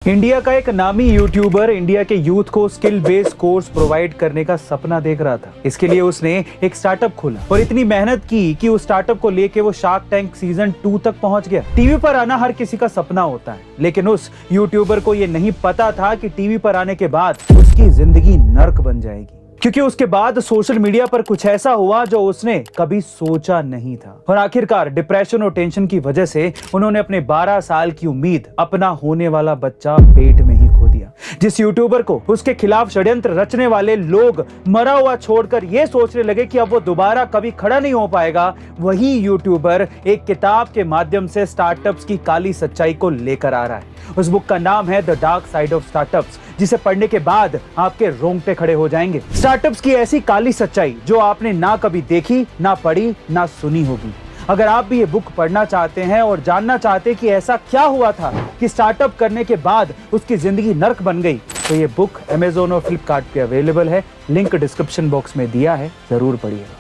India का एक नामी यूट्यूबर इंडिया के यूथ को स्किल बेस्ड कोर्स प्रोवाइड करने का सपना देख रहा था। इसके लिए उसने एक स्टार्टअप खोला और इतनी मेहनत की कि उस स्टार्टअप को लेके वो शार्क टैंक सीजन 2 तक पहुंच गया। टीवी पर आना हर किसी का सपना होता है, लेकिन उस यूट्यूबर को ये नहीं पता था कि टीवी पर आने के बाद उसकी जिंदगी नर्क बन जाएगी, क्योंकि उसके बाद सोशल मीडिया पर कुछ ऐसा हुआ जो उसने कभी सोचा नहीं था। और आखिरकार डिप्रेशन और टेंशन की वजह से उन्होंने अपने 12 साल की उम्मीद, अपना होने वाला बच्चा पेट में ही खो दिया। जिस यूट्यूबर को उसके खिलाफ षड्यंत्र रचने वाले लोग मरा हुआ छोड़कर ये सोचने लगे कि अब वो दोबारा कभी खड़ा नहीं हो पाएगा, वही यूट्यूबर एक किताब के माध्यम से स्टार्टअप्स की काली सच्चाई को लेकर आ रहा है। उस बुक का नाम है the dark side of startups, जिसे पढ़ने के बाद आपके रोंगटे खड़े हो जाएंगे। स्टार्टअप्स की ऐसी काली सच्चाई जो आपने ना कभी देखी, ना पढ़ी, ना सुनी होगी। अगर आप भी ये बुक पढ़ना चाहते हैं और जानना चाहते हैं कि ऐसा क्या हुआ था कि स्टार्टअप करने के बाद उसकी जिंदगी नर्क बन गई, तो ये बुक अमेज़न और फ्लिपकार्ट पे अवेलेबल है। लिंक डिस्क्रिप्शन बॉक्स में दिया है, जरूर पढ़िएगा।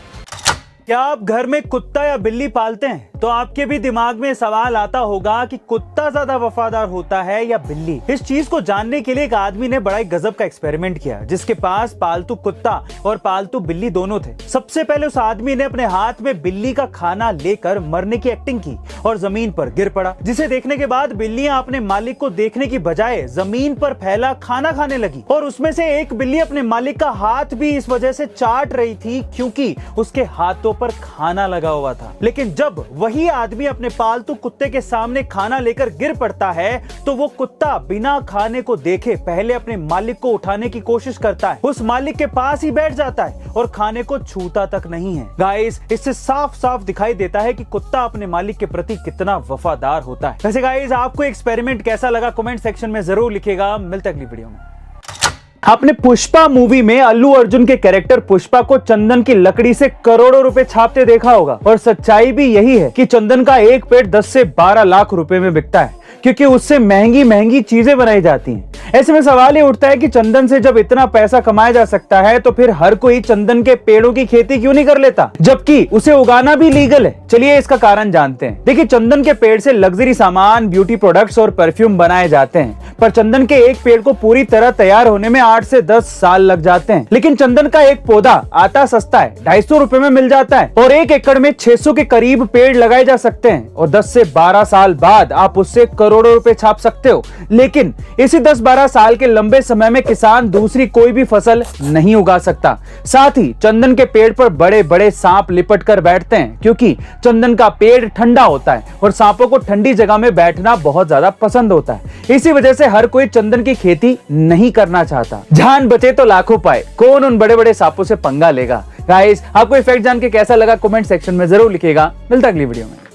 क्या आप घर में कुत्ता या बिल्ली पालते हैं तो आपके भी दिमाग में सवाल आता होगा कि कुत्ता ज्यादा वफादार होता है या बिल्ली। इस चीज को जानने के लिए एक आदमी ने बड़ा ही गजब का एक्सपेरिमेंट किया, जिसके पास पालतू कुत्ता और पालतू बिल्ली दोनों थे। सबसे पहले उस आदमी ने अपने हाथ में बिल्ली का खाना लेकर मरने की एक्टिंग की और जमीन पर गिर पड़ा, जिसे देखने के बाद बिल्लियां अपने मालिक को देखने की बजाय जमीन पर फैला खाना खाने लगी। और उसमें से एक बिल्ली अपने मालिक का हाथ भी इस वजह से चाट रही थी क्योंकि उसके हाथों पर खाना लगा हुआ था। लेकिन जब वही आदमी अपने पालतू कुत्ते के सामने खाना लेकर गिर पड़ता है तो वो कुत्ता बिना खाने को देखे पहले अपने मालिक को उठाने की कोशिश करता है, उस मालिक के पास ही बैठ जाता है और खाने को छूता तक नहीं है। गाइस, इससे साफ साफ दिखाई देता है कि कुत्ता अपने मालिक के प्रति कितना वफादार होता है। वैसे गाइस, आपको एक्सपेरिमेंट कैसा लगा कमेंट सेक्शन में जरूर लिखिएगा। मिलते हैं अगली वीडियो में। आपने पुष्पा मूवी में अल्लू अर्जुन के कैरेक्टर पुष्पा को चंदन की लकड़ी से करोड़ों रुपए छापते देखा होगा, और सच्चाई भी यही है कि चंदन का एक पेड़ 10 से 12 लाख रुपए में बिकता है, क्योंकि उससे महंगी महंगी चीजें बनाई जाती हैं। ऐसे में सवाल ये उठता है कि चंदन से जब इतना पैसा कमाया जा सकता है तो फिर हर कोई चंदन के पेड़ों की खेती क्यों नहीं कर लेता, जबकि उसे उगाना भी लीगल है। चलिए इसका कारण जानते हैं। देखिए, चंदन के पेड़ से लग्जरी सामान, ब्यूटी प्रोडक्ट्स और परफ्यूम बनाए जाते हैं, पर चंदन के एक पेड़ को पूरी तरह तैयार होने में 8 से 10 साल लग जाते हैं। लेकिन चंदन का एक पौधा आता सस्ता है, 250 रुपए में मिल जाता है, और 1 एकड़ में 600 के करीब पेड़ लगाए जा सकते हैं, और 10 से 12 साल बाद आप उससे करोड़ों रुपए छाप सकते हो। लेकिन इसी 10-12 साल के लंबे समय में किसान दूसरी कोई भी फसल नहीं उगा सकता। साथ ही चंदन के पेड़ पर बड़े बड़े सांप लिपट कर बैठते हैं, क्योंकि चंदन का पेड़ ठंडा होता है और सांपों को ठंडी जगह में बैठना बहुत ज्यादा पसंद होता है। इसी वजह से हर कोई चंदन की खेती नहीं करना चाहता। जान बचे तो लाखों पाए, कौन उन बड़े बड़े सांपों से पंगा लेगा। गाइस, आपको ये फैक्ट जान के कैसा लगा कमेंट सेक्शन में जरूर लिखिएगा। मिलता है अगली वीडियो में।